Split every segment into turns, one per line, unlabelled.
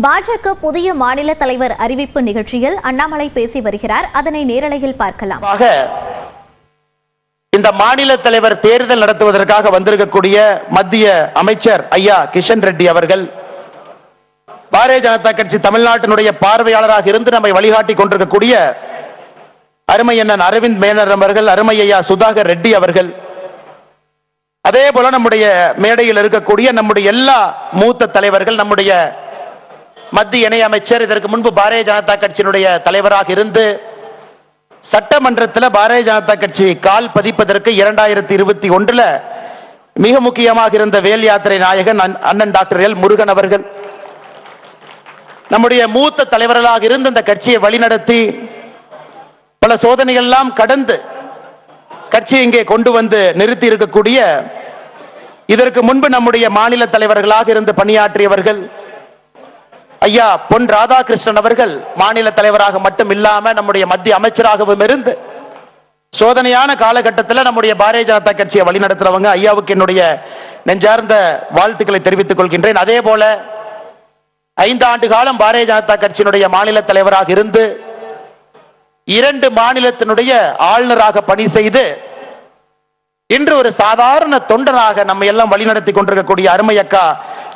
பாஜக புதிய மாநில தலைவர் அறிவிப்பு நிகழ்ச்சியில் அண்ணாமலை பேசி வருகிறார். அதனை நேரலையில் பார்க்கலாம்.
இந்த மாநில தலைவர் தேர்தல் நடத்துவதற்காக வந்திருக்கக்கூடிய மத்திய அமைச்சர் ஐயா கிஷன் ரெட்டி அவர்கள் பாரதிய ஜனதா கட்சி தமிழ்நாட்டினுடைய பார்வையாளராக இருந்து நம்மை வழிகாட்டி கொண்டிருக்கக்கூடிய அருமை அண்ணன் அரவிந்த் மேனர் அவர்கள், அருமை ஐயா சுதாகர் ரெட்டி அவர்கள், அதே போல நம்முடைய மேடையில் இருக்கக்கூடிய நம்முடைய எல்லா மூத்த தலைவர்கள், நம்முடைய மத்திய இணை அமைச்சர், இதற்கு முன்பு பாரதிய ஜனதா கட்சியினுடைய தலைவராக இருந்து சட்டமன்றத்தில் பாரதிய ஜனதா கட்சி கால் பதிப்பதற்கு 2021 மிக முக்கியமாக இருந்த வேல் யாத்திரை நாயகன் அண்ணன் டாக்டர் எல் முருகன் அவர்கள், நம்முடைய மூத்த தலைவர்களாக இருந்து இந்த கட்சியை வழிநடத்தி பல சோதனைகள் எல்லாம் கடந்து கட்சியை இங்கே கொண்டு வந்து நிறுத்தி இருக்கக்கூடிய, இதற்கு முன்பு நம்முடைய மாநில தலைவர்களாக இருந்து பணியாற்றியவர்கள் ஐயா பொன் ராதாகிருஷ்ணன் அவர்கள் மாநில தலைவராக மட்டும் இல்லாம நம்முடைய மத்திய அமைச்சராகவும் இருந்து சோதனையான காலகட்டத்தில் நம்முடைய பாரதிய ஜனதா கட்சியை வழிநடத்துறவங்க ஐயாவுக்கு என்னுடைய நெஞ்சார்ந்த வாழ்த்துக்களை தெரிவித்துக் கொள்கின்றேன். அதே போல 5 ஆண்டு காலம் பாரதிய ஜனதா கட்சியினுடைய மாநில தலைவராக இருந்து 2 மாநிலத்தினுடைய ஆளுநராக பணி செய்து இன்று ஒரு சாதாரண தொண்டராக நம்ம எல்லாம் வழிநடத்தி கொண்டிருக்கக்கூடிய அருமை அக்கா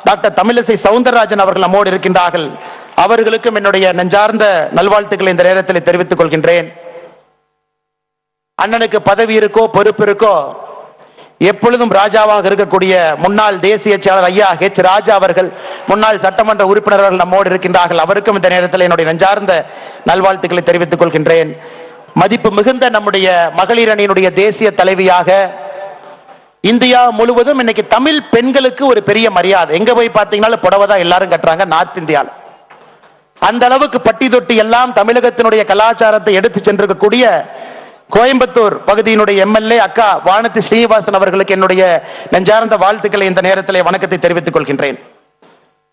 டாக்டர் தமிழிசை சவுந்தரராஜன் அவர்கள் நம்மோடு இருக்கின்றார்கள். அவர்களுக்கும் என்னுடைய நெஞ்சார்ந்த நல்வாழ்த்துக்களை இந்த நேரத்தில் தெரிவித்துக் கொள்கின்றேன். அண்ணனுக்கு பதவி இருக்கோ பொறுப்பு இருக்கோ, எப்பொழுதும் ராஜாவாக இருக்கக்கூடிய முன்னாள் தேசிய செயலாளர் ஐயா ஹெச் ராஜா அவர்கள், முன்னாள் சட்டமன்ற உறுப்பினர்கள் நம்மோடு இருக்கின்றார்கள். அவருக்கும் இந்த நேரத்தில் என்னுடைய நெஞ்சார்ந்த நல்வாழ்த்துக்களை தெரிவித்துக் கொள்கின்றேன். மதிப்பு மிகுந்த நம்முடைய மகளிர் அணியினுடைய தேசிய தலைவியாக இந்தியா முழுவதும் இன்னைக்கு தமிழ் பெண்களுக்கு ஒரு பெரிய மரியாதை. எங்க போய் பார்த்தீங்கன்னா புடவை தான் எல்லாரும் கட்டுறாங்க நார்த் இந்தியாவில். அந்த அளவுக்கு பட்டி தொட்டி எல்லாம் தமிழகத்தினுடைய கலாச்சாரத்தை எடுத்து சென்றிருக்கக்கூடிய கோயம்புத்தூர் பகுதியினுடைய எம்எல்ஏ அக்கா வானதி ஸ்ரீனிவாசன் அவர்களுக்கு என்னுடைய நெஞ்சார்ந்த வாழ்த்துக்களை இந்த நேரத்தில் வணக்கத்தை தெரிவித்துக் கொள்கின்றேன்.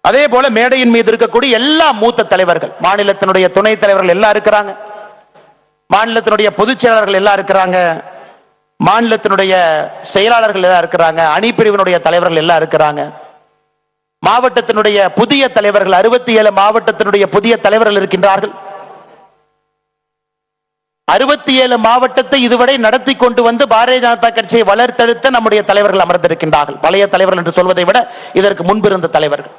அதே போல மேடையின் மீது இருக்கக்கூடிய எல்லா மூத்த தலைவர்கள், மாநிலத்தினுடைய துணைத் தலைவர்கள் எல்லாம் இருக்கிறாங்க, மாநிலத்தினுடைய பொதுச் செயலாளர்கள் எல்லாம் இருக்கிறாங்க, மாநிலத்தினுடைய செயலாளர்கள் எல்லாம் இருக்கிறாங்க, அணிப்பிரிவினுடைய தலைவர்கள் எல்லாம் இருக்கிறாங்க, மாவட்டத்தினுடைய புதிய தலைவர்கள் 67 மாவட்டத்தினுடைய புதிய தலைவர்கள் இருக்கின்றார்கள். 67 மாவட்டத்தை இதுவரை நடத்தி கொண்டு வந்து பாரதிய ஜனதா கட்சியை வளர்த்தெடுத்த நம்முடைய தலைவர்கள் அமர்ந்திருக்கின்றார்கள். பழைய தலைவர்கள் என்று சொல்வதை விட இதற்கு முன்பு இருந்த தலைவர்கள்,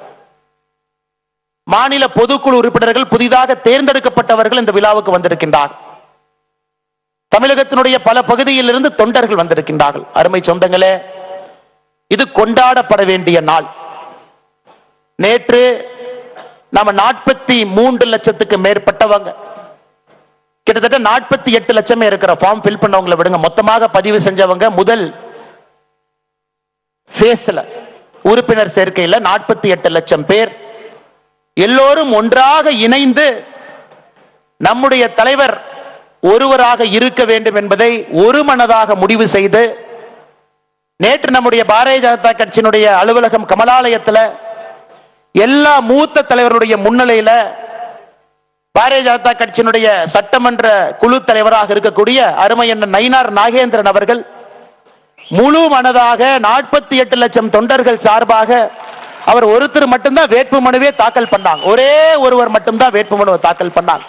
மாநில பொதுக்குழு உறுப்பினர்கள், புதிதாக தேர்ந்தெடுக்கப்பட்டவர்கள் இந்த விழாவுக்கு வந்திருக்கின்றார்கள். தமிழகத்தினுடைய பல பகுதியில் இருந்து தொண்டர்கள் வந்திருக்கின்றார்கள். அருமை சொந்தங்களே, இது கொண்டாடப்பட வேண்டிய நாள். நேற்று நாம 43 லட்சத்துக்கு மேற்பட்டவங்க, கிட்டத்தட்ட 48 லட்சமே இருக்கிற ஃபார்ம் ஃபில் பண்ணவங்களை விடுங்க, மொத்தமாக பதிவு செஞ்சவங்க முதல் பேஸ்ல உறுப்பினர் சேர்க்கையில் 48 லட்சம் பேர் எல்லோரும் ஒன்றாக இணைந்து நம்முடைய தலைவர் ஒருவராக இருக்க வேண்டும் என்பதை ஒரு மனதாக முடிவு செய்து நேற்று நம்முடைய பாரதிய ஜனதா கட்சியினுடைய அலுவலகம் கமலாலயத்தில் எல்லா மூத்த தலைவருடைய முன்னிலையில் பாரதிய ஜனதா கட்சியினுடைய சட்டமன்ற குழு தலைவராக இருக்கக்கூடிய அருமை அண்ணன் நயினார் நாகேந்திரன் அவர்கள் முழு மனதாக 48 லட்சம் தொண்டர்கள் சார்பாக அவர் ஒருத்தர் மட்டும்தான் வேட்புமனுவே தாக்கல் பண்ணாங்க. ஒரே ஒருவர் மட்டும்தான் வேட்புமனுவை தாக்கல் பண்ணாங்க.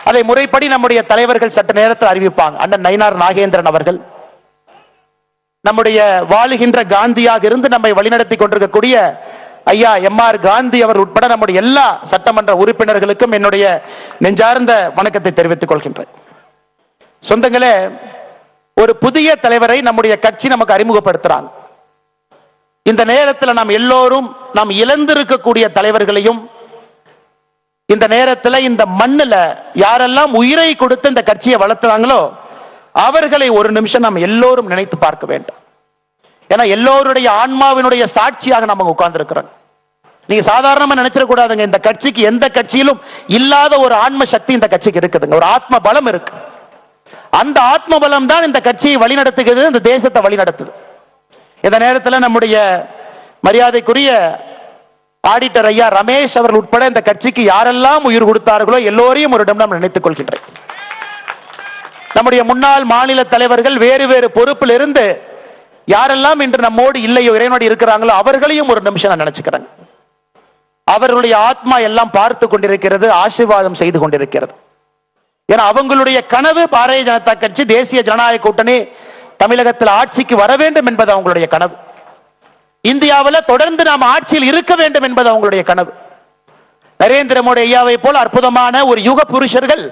அதை முறைப்படி நம்முடைய தலைவர்கள் சட்ட நேரத்தில் அறிவிப்பாங்க. அண்ணன் நயினார் நாகேந்திரன் அவர்கள் நம்முடைய வாழுகின்ற காந்தியாக இருந்து நம்மை வழிநடத்தி கொண்டிருக்கக்கூடிய ஐயா எம்.ஆர். காந்தி அவர் உட்பட நம்முடைய எல்லா சட்டமன்ற உறுப்பினர்களுக்கும் என்னுடைய நெஞ்சார்ந்த வணக்கத்தை தெரிவித்துக் கொள்கின்றேன். சொந்தங்களே, ஒரு புதிய தலைவரை நம்முடைய கட்சி நமக்கு அறிமுகப்படுத்துறாங்க. இந்த நேரத்தில் நாம் எல்லோரும் நாம் இழந்திருக்கக்கூடிய தலைவர்களையும், இந்த நேரத்தில் இந்த மண்ணில் யாரெல்லாம் உயிரை கொடுத்து இந்த கட்சியை வளர்த்துறாங்களோ அவர்களை ஒரு நிமிஷம் நாம் எல்லோரும் நினைத்து பார்க்க வேண்டும். ஏன்னா எல்லோருடைய ஆன்மாவினுடைய சாட்சியாக நம்ம உட்கார்ந்து இருக்கிறோம். நீங்க சாதாரணமா நினைச்சிடக்கூடாதுங்க, இந்த கட்சிக்கு எந்த கட்சியிலும் இல்லாத ஒரு ஆன்ம சக்தி இந்த கட்சிக்கு இருக்குதுங்க, ஒரு ஆத்ம பலம் இருக்கு. அந்த ஆத்ம பலம் தான் இந்த கட்சியை வழிநடத்துகிறது, இந்த தேசத்தை வழிநடத்துது. இந்த நேரத்தில் நம்முடைய மரியாதைக்குரிய ஆடிட்டர் ஐயா ரமேஷ் அவர்கள் உட்பட இந்த கட்சிக்கு யாரெல்லாம் உயிர் கொடுத்தார்களோ எல்லோரையும் ஒரு நிமிடம் நினைத்துக் கொள்கின்றேன். நம்முடைய முன்னாள் மாநில தலைவர்கள் வேறு வேறு பொறுப்பில் இருந்து யாரெல்லாம் இன்று நம்மோடு இல்லையோ இறைவனோடு இருக்கிறாங்களோ அவர்களையும் ஒரு நிமிஷம் நான் நினைச்சுக்கிறேன். அவர்களுடைய ஆத்மா எல்லாம் பார்த்து கொண்டிருக்கிறது, ஆசீர்வாதம் செய்து கொண்டிருக்கிறது. ஏன்னா அவங்களுடைய கனவு பாரதிய ஜனதா கட்சி தேசிய ஜனநாயக கூட்டணி தமிழகத்தில் ஆட்சிக்கு வர வேண்டும் என்பது அவங்களுடைய கனவு. இந்தியாவில் தொடர்ந்து நாம் ஆட்சியில் இருக்க வேண்டும் என்பது அவங்களுடைய கனவு. நரேந்திர மோடி ஐயாவை போல் அற்புதமான ஒரு யுக புருஷர்கள்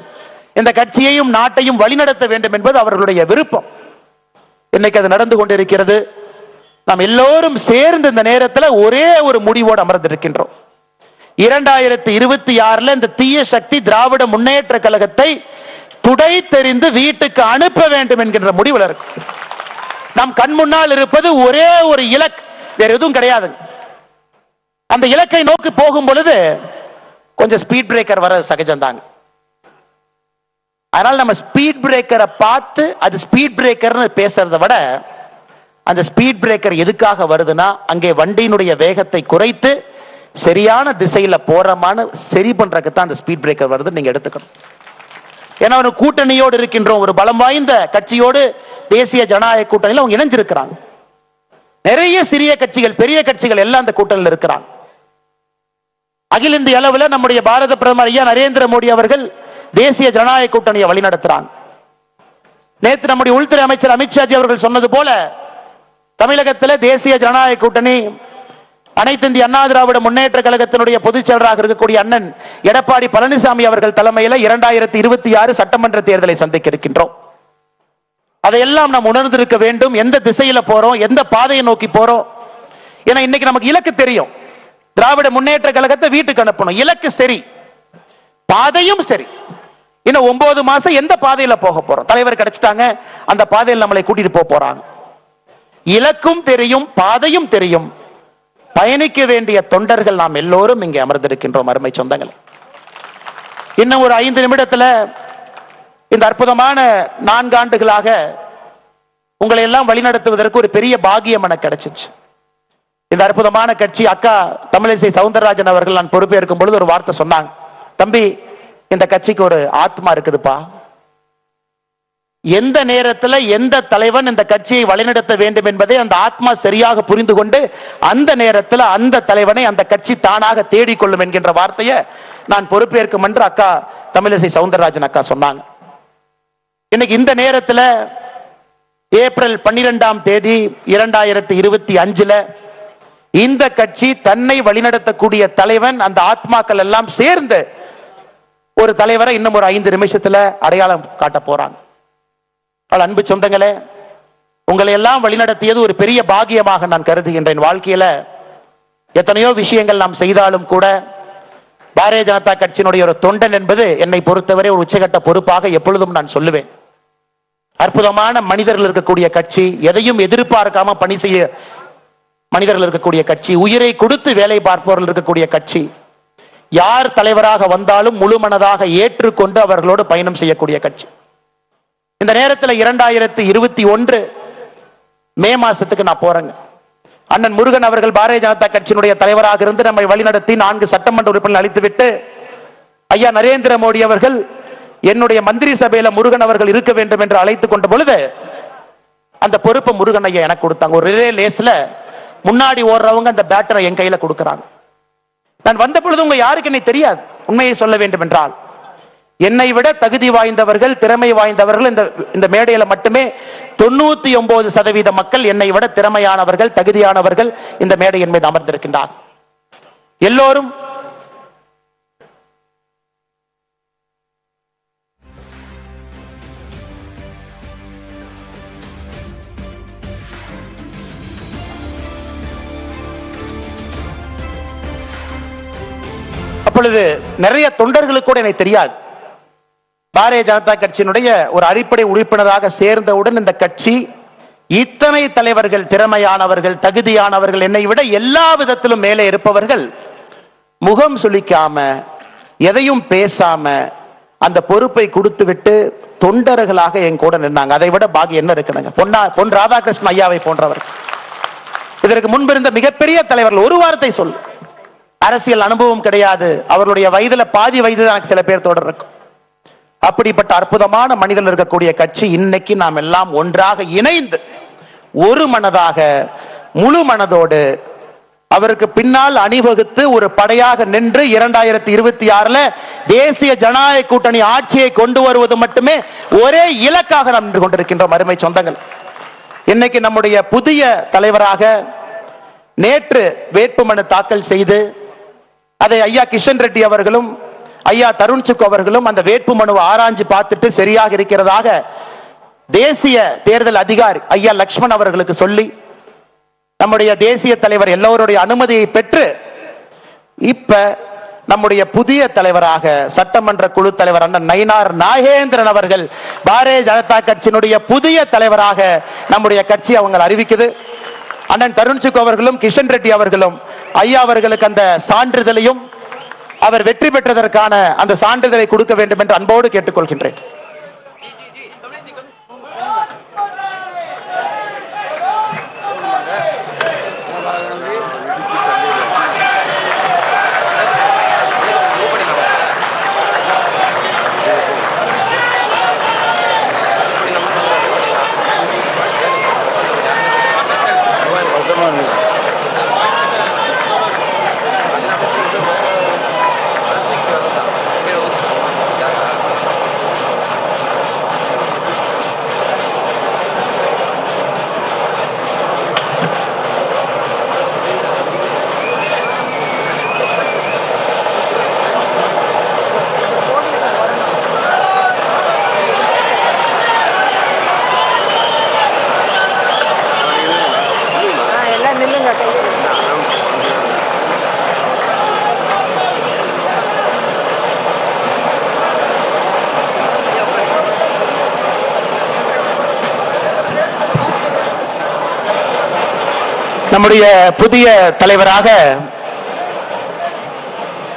இந்த கட்சியையும் நாட்டையும் வழிநடத்த வேண்டும் என்பது அவர்களுடைய விருப்பம். இன்னைக்கு அது நடந்து கொண்டிருக்கிறது. நாம் எல்லோரும் சேர்ந்து இந்த நேரத்தில் ஒரே ஒரு முடிவோடு அமர்ந்திருக்கின்றோம். 2026 இந்த தீய சக்தி திராவிட முன்னேற்ற கழகத்தை துடை தெரிந்து வீட்டுக்கு அனுப்ப வேண்டும் என்கின்ற முடிவில் இருக்கும். நம் கண் முன்னால் இருப்பது ஒரே ஒரு இலக்கு, வேற எதுவும் கிடையாது. அந்த இலக்கை நோக்கி போகும் பொழுது கொஞ்சம் ஸ்பீட் பிரேக்கர் வர சகஜம்தாங்க. அதனால நம்ம ஸ்பீட் பிரேக்கரை பார்த்து அது ஸ்பீட் பிரேக்கர்னு பேசுறதை விட அந்த ஸ்பீட் பிரேக்கர் எதுக்காக வருதுன்னா அங்கே வண்டியினுடைய வேகத்தை குறைத்து சரியான திசையில போறமான சரி பண்றதுக்கு தான் அந்த ஸ்பீட் பிரேக்கர் வருது நீங்க எடுத்துக்கணும். ஏன்னா ஒரு கூட்டணியோடு இருக்கின்றோம், ஒரு பலம் வாய்ந்த கட்சியோடு தேசிய ஜனநாயக கூட்டணியில் அவங்க இணைஞ்சிருக்கிறாங்க. நிறைய சிறிய கட்சிகள் பெரிய கட்சிகள் எல்லாம் அந்த கூட்டணியில் இருக்கிறாங்க. அகில இந்திய அளவில் நம்முடைய பாரத பிரதமர் ஐயா நரேந்திர மோடி அவர்கள் தேசிய ஜனநாயக கூட்டணியை வழிநடத்துறாங்க. நேற்று நம்முடைய உள்துறை அமைச்சர் அமித்ஷாஜி அவர்கள் சொன்னது போல தமிழகத்தில் தேசிய ஜனநாயக கூட்டணி அனைத்து இந்திய அண்ணா திராவிட முன்னேற்ற கழகத்தினுடைய பொதுச் செயலராக இருக்கக்கூடிய அண்ணன் எடப்பாடி பழனிசாமி அவர்கள் தலைமையில் 2026 சட்டமன்ற தேர்தலை சந்திக்க இருக்கின்றோம். அதையெல்லாம் நாம் உணர்ந்திருக்க வேண்டும். எந்த திசையில போறோம், எந்த பாதையை நோக்கி போறோம். ஏன்னா இன்னைக்கு நமக்கு இலக்கு தெரியும், திராவிட முன்னேற்ற கழகத்தை வீட்டுக்கு அனுப்பணும். இலக்கு சரி, பாதையும் சரி. இன்னும் 9 மாசம் எந்த பாதையில போக போறோம்? தலைவர் கிடைச்சிட்டாங்க, அந்த பாதையில் நம்மளை கூட்டிட்டு போறாங்க. இலக்கும் தெரியும், பாதையும் தெரியும். பயணிக்க வேண்டிய தொண்டர்கள் நாம் எல்லோரும் இங்கே அமர்ந்திருக்கின்றோம். அருமை சொந்தங்கள், இன்னும் ஒரு 5 நிமிடத்தில் இந்த அற்புதமான 4 ஆண்டுகளாக உங்களை எல்லாம் வழிநடத்துவதற்கு ஒரு பெரிய பாக்கியம் எனக்கு கிடைச்சிச்சு. இந்த அற்புதமான கட்சி அக்கா தமிழிசை சவுந்தரராஜன் அவர்கள் நான் பொறுப்பேற்கும் பொழுது ஒரு வார்த்தை சொன்னாங்க, தம்பி இந்த கட்சிக்கு ஒரு ஆத்மா இருக்குதுப்பா. எந்த நேரத்தில் எந்த தலைவன் இந்த கட்சியை வழிநடத்த வேண்டும் என்பதை அந்த ஆத்மா சரியாக புரிந்து கொண்டு அந்த நேரத்தில் அந்த தலைவனை அந்த கட்சி தானாக தேடிக்கொள்ளும் என்கின்ற வார்த்தையை நான் பொறுப்பேற்கும் என்று அக்கா தமிழிசை சவுந்தரராஜன் அக்கா சொன்னாங்க. இன்னைக்கு இந்த நேரத்தில் ஏப்ரல் 12ஆம் தேதி 2025 இந்த கட்சி தன்னை வழிநடத்தக்கூடிய தலைவன் அந்த ஆத்மாக்கள் எல்லாம் சேர்ந்து ஒரு தலைவரை இன்னும் ஒரு 5 நிமிஷத்தில் அடையாளம் காட்ட போறாங்க. அன்பு சொந்தங்களே, உங்களை எல்லாம் வழிநடத்தியது ஒரு பெரிய பாக்கியமாக நான் கருதுகின்றேன். வாழ்க்கையில எத்தனையோ விஷயங்கள் நாம் செய்தாலும் கூட பாரதிய ஜனதா கட்சியினுடைய ஒரு தொண்டன் என்பது என்னை பொறுத்தவரை ஒரு உச்சகட்ட பொறுப்பாக எப்பொழுதும் நான் சொல்லுவேன். அற்புதமான மனிதர்கள் இருக்கக்கூடிய கட்சி, எதையும் எதிர்பார்க்காம பணி செய்ய மனிதர்கள் இருக்கக்கூடிய கட்சி, உயிரை கொடுத்து வேலை பார்ப்பவர்கள் இருக்கக்கூடிய கட்சி, யார் தலைவராக வந்தாலும் முழு மனதாக ஏற்றுக்கொண்டு அவர்களோடு பயணம் செய்யக்கூடிய கட்சி. இந்த நேரத்தில் 2021 மே மாசத்துக்கு நான் போறேங்க. அண்ணன் முருகன் அவர்கள் பாரதிய ஜனதா கட்சியினுடைய தலைவராக இருந்து நம்மை வழிநடத்தி 4 சட்டமன்ற உறுப்பினர்கள் அளித்துவிட்டு ஐயா நரேந்திர மோடி அவர்கள் என்னுடைய மந்திரி சபையில முருகன் அவர்கள் இருக்க வேண்டும் என்று அழைத்துக் கொண்ட பொழுது அந்த பொறுப்பை முருகன் ஐயா எனக்கு கொடுத்தாங்க. ஒரு ரிலே லேஸ்ல முன்னாடி ஓடுறவங்க அந்த பேட்டரை என் கையில கொடுக்கிறாங்க. நான் வந்த பொழுது உங்க யாருக்கு என்னை தெரியாது. உண்மையை சொல்ல வேண்டும் என்றால் என்னை விட தகுதி வாய்ந்தவர்கள், திறமை வாய்ந்தவர்கள் இந்த மேடையில மட்டுமே 99% மக்கள் என்னை விட திறமையானவர்கள், தகுதியானவர்கள் இந்த மேடையின் மீது அமர்ந்திருக்கின்றார். எல்லோரும் அப்பொழுது நிறைய தொண்டர்களுக்கு கூட எனக்கு தெரியாது. பாரதிய ஜனதா கட்சியினுடைய ஒரு அடிப்படை உறுப்பினராக சேர்ந்தவுடன் இந்த கட்சி இத்தனை தலைவர்கள், திறமையானவர்கள், தகுதியானவர்கள், என்னை விட எல்லா விதத்திலும் மேலே இருப்பவர்கள் முகம் சுளிக்காம எதையும் பேசாம அந்த பொறுப்பை கொடுத்து விட்டு தொண்டர்களாக என் கூட நின்னாங்க. அதை விட பாக்கியம் என்ன இருக்குங்க? பொன் ராதாகிருஷ்ணன் ஐயாவை போன்றவர், இதற்கு முன்பு இருந்த மிகப்பெரிய தலைவர்கள். ஒரு வார்த்தை சொல்லு, அரசியல் அனுபவம் கிடையாது, அவருடைய வயதுல பாதி வயது தான் சில பேர் தொடர் இருக்கும். அப்படிப்பட்ட அற்புதமான மனிதர்கள் இருக்கக்கூடிய கட்சி இன்னைக்கு நாம் எல்லாம் ஒன்றாக இணைந்து ஒரு மனதாக முழு மனதோடு அவருக்கு பின்னால் அணிவகுத்து ஒரு படையாக நின்று 2026 தேசிய ஜனநாயக கூட்டணி ஆட்சியை கொண்டு வருவது மட்டுமே ஒரே இலக்காக நாம் நின்று கொண்டிருக்கின்றோம். அருமை சொந்தங்கள், இன்னைக்கு நம்முடைய புதிய தலைவராக நேற்று வேட்புமனு தாக்கல் செய்து அதை ஐயா கிஷன் ரெட்டி அவர்களும் ஐயா தருண் சுக் அவர்களும் அந்த வேட்புமனுவை ஆராய்ஞ்சு பார்த்துட்டு சரியாக இருக்கிறதாக தேசிய தேர்தல் அதிகாரி ஐயா லக்ஷ்மண் அவர்களுக்கு சொல்லி நம்முடைய தேசிய தலைவர் எல்லோருடைய அனுமதியை பெற்று இப்ப நம்முடைய புதிய தலைவராக சட்டமன்ற குழு தலைவர் அண்ணன் நயினார் நாகேந்திரன் அவர்கள் பாரதிய ஜனதா கட்சியினுடைய புதிய தலைவராக நம்முடைய கட்சி அவங்க அறிவிக்குது. அண்ணன் தருண் சுக் அவர்களும் கிஷன் ரெட்டி அவர்களும் ஐயா அவர்களுக்கு அந்த சான்றிதழையும் அவர் வெற்றி பெற்றதற்கான அந்த சான்றிதழை கொடுக்க வேண்டும் என்று அன்போடு கேட்டுக்கொள்கின்றேன். நம்முடைய புதிய தலைவராக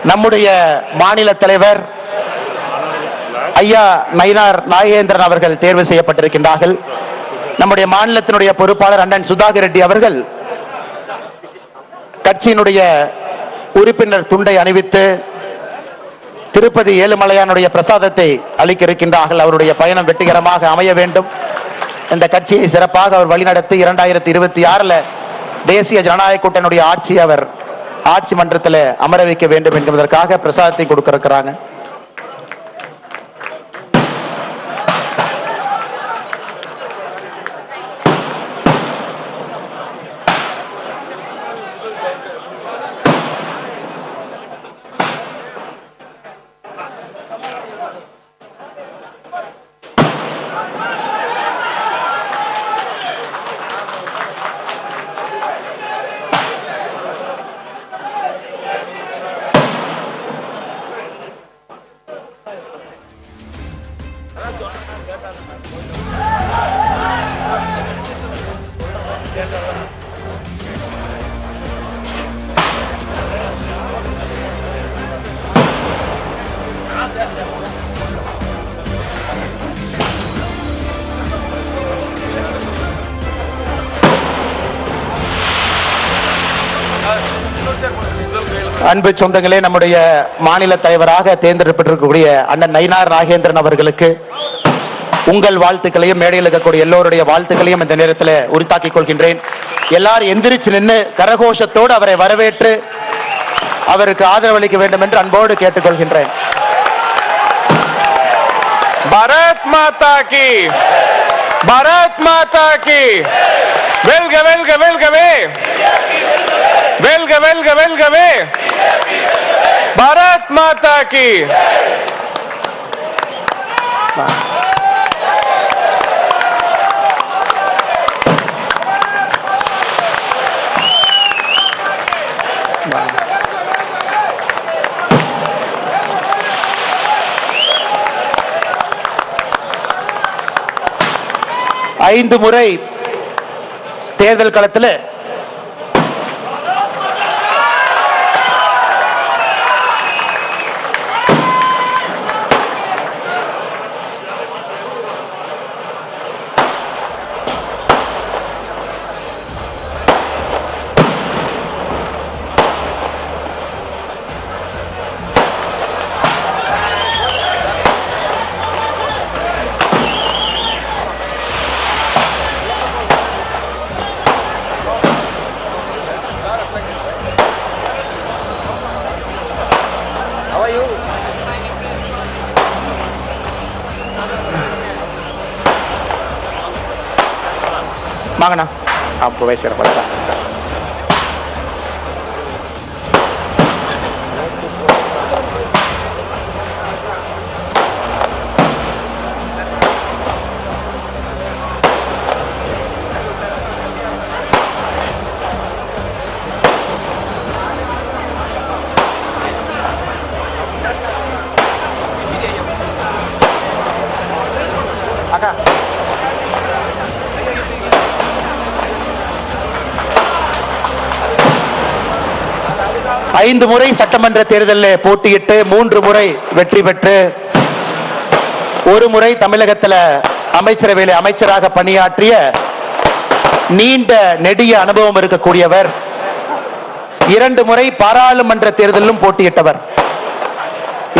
நம்முடைய மாநில தலைவர் ஐயா நயினார் நாகேந்திரன் அவர்கள் தேர்வு செய்யப்பட்டிருக்கின்றார்கள். நம்முடைய மாநிலத்தினுடைய பொறுப்பாளர் அண்ணன் சுதாகர் ரெட்டி அவர்கள் கட்சியினுடைய உறுப்பினர் துண்டை அணிவித்து திருப்பதி ஏழுமலையானுடைய பிரசாதத்தை அளிக்க இருக்கின்றார்கள். அவருடைய பயணம் வெற்றிகரமாக அமைய வேண்டும். இந்த கட்சியை சிறப்பாக அவர் வழிநடத்தி 2026 தேசிய ஜனநாயக கூட்டணியுடைய ஆட்சி அவர் ஆட்சி மன்றத்தில் அமர வைக்க வேண்டும் என்பதற்காக பிரசாதத்தை கொடுக்க இருக்கிறாங்க. அன்பு சொந்தங்களே, நம்முடைய மாநில தலைவராக தேர்ந்தெடுக்கப்பட்டிருக்கக்கூடிய அண்ணன் நயினார் நாகேந்திரன் அவர்களுக்கு உங்கள் வாழ்த்துக்களையும் மேடையில் இருக்கக்கூடிய எல்லோருடைய வாழ்த்துக்களையும் இந்த நேரத்தில் உரித்தாக்கிக் கொள்கின்றேன். எல்லாரும் எந்திரிச்சு நின்று கரகோஷத்தோடு அவரை வரவேற்று அவருக்கு ஆதரவளிக்க வேண்டும் என்று அன்போடு கேட்டுக்கொள்கின்றேன்.
பாரத் மாதா கி, பாரத் மாதா கி, வெல்க வெல்க வெல்கவே, வெல்க வெல்க வெல்கவே, பாரத் மாதா கி.
ஐந்து முறை தேர்தல் களத்தில் வாங்கண்ணா. प्रवेश करा அக்கா. ஐந்து முறை சட்டமன்ற தேர்தலில் போட்டியிட்டு 3 முறை வெற்றி பெற்று ஒரு முறை தமிழகத்தில் அமைச்சரவையில் அமைச்சராக பணியாற்றிய நீண்ட நெடிய அனுபவம் இருக்கக்கூடியவர். 2 முறை பாராளுமன்ற தேர்தலிலும் போட்டியிட்டவர்.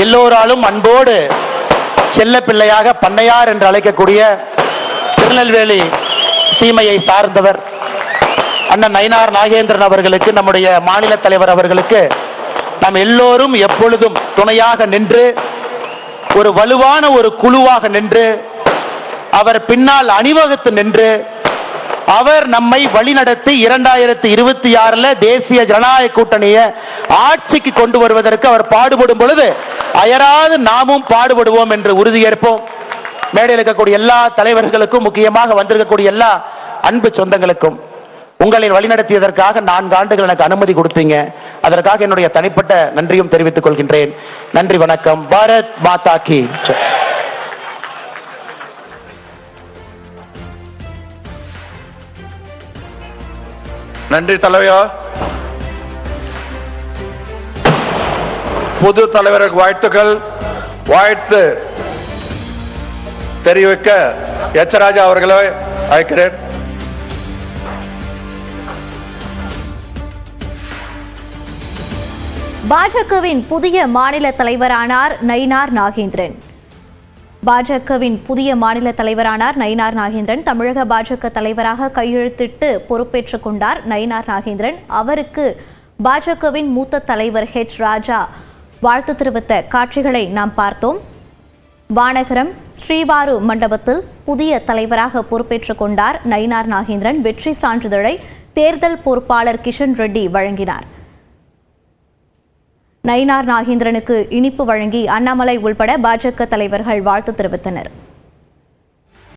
எல்லோராலும் அன்போடு செல்ல பிள்ளையாக பண்ணையார் என்று அழைக்கக்கூடிய திருநெல்வேலி சீமையை சார்ந்தவர். அண்ணன் நயினார் நாகேந்திரன் அவர்களுக்கு, நம்முடைய மாநில தலைவர் அவர்களுக்கு நாம் எல்லோரும் எப்பொழுதும் துணையாக நின்று ஒரு வலுவான ஒரு குழுவாக நின்று அவர் பின்னால் அணிவகுத்து நின்று அவர் நம்மை வழிநடத்தி 2026 தேசிய ஜனநாயக கூட்டணியை ஆட்சிக்கு கொண்டு வருவதற்கு அவர் பாடுபடும் பொழுது அயராது நாமும் பாடுபடுவோம் என்று உறுதியேற்போம். மேடையில் இருக்கக்கூடிய எல்லா தலைவர்களுக்கும், முக்கியமாக வந்திருக்கக்கூடிய எல்லா அன்பு சொந்தங்களுக்கும் உங்களை வழிநடத்தியதற்காக 4 ஆண்டுகள் எனக்கு அனுமதி கொடுத்தீங்க. அதற்காக என்னுடைய தனிப்பட்ட நன்றியும் தெரிவித்துக் கொள்கின்றேன். நன்றி, வணக்கம். பாரத் மாதா கி ஜெய்.
நன்றி தலைவா. புது தலைவருக்கு வாழ்த்துக்கள். வாழ்த்து தெரிவிக்க எச்சராஜா அவர்களை அழைக்கிறேன்.
பாஜகவின் புதிய மாநில தலைவரானார் நயினார் நாகேந்திரன். பாஜகவின் புதிய மாநில தலைவரானார் நயினார் நாகேந்திரன். தமிழக பாஜக தலைவராக கையெழுத்திட்டு பொறுப்பேற்றுக் கொண்டார் நயினார் நாகேந்திரன். அவருக்கு பாஜகவின் மூத்த தலைவர் ஹெச் ராஜா வாழ்த்து தெரிவித்த காட்சிகளை நாம் பார்த்தோம். வானகரம் ஸ்ரீவாரு மண்டபத்தில் புதிய தலைவராக பொறுப்பேற்றுக் கொண்டார் நயினார் நாகேந்திரன். வெற்றி சான்றிதழை தேர்தல் பொறுப்பாளர் கிஷன் ரெட்டி வழங்கினார். நயினார் நாகேந்திரனுக்கு இனிப்பு வழங்கி அண்ணாமலை உள்பட பாஜக தலைவர்கள் வாழ்த்து தெரிவித்தனர்.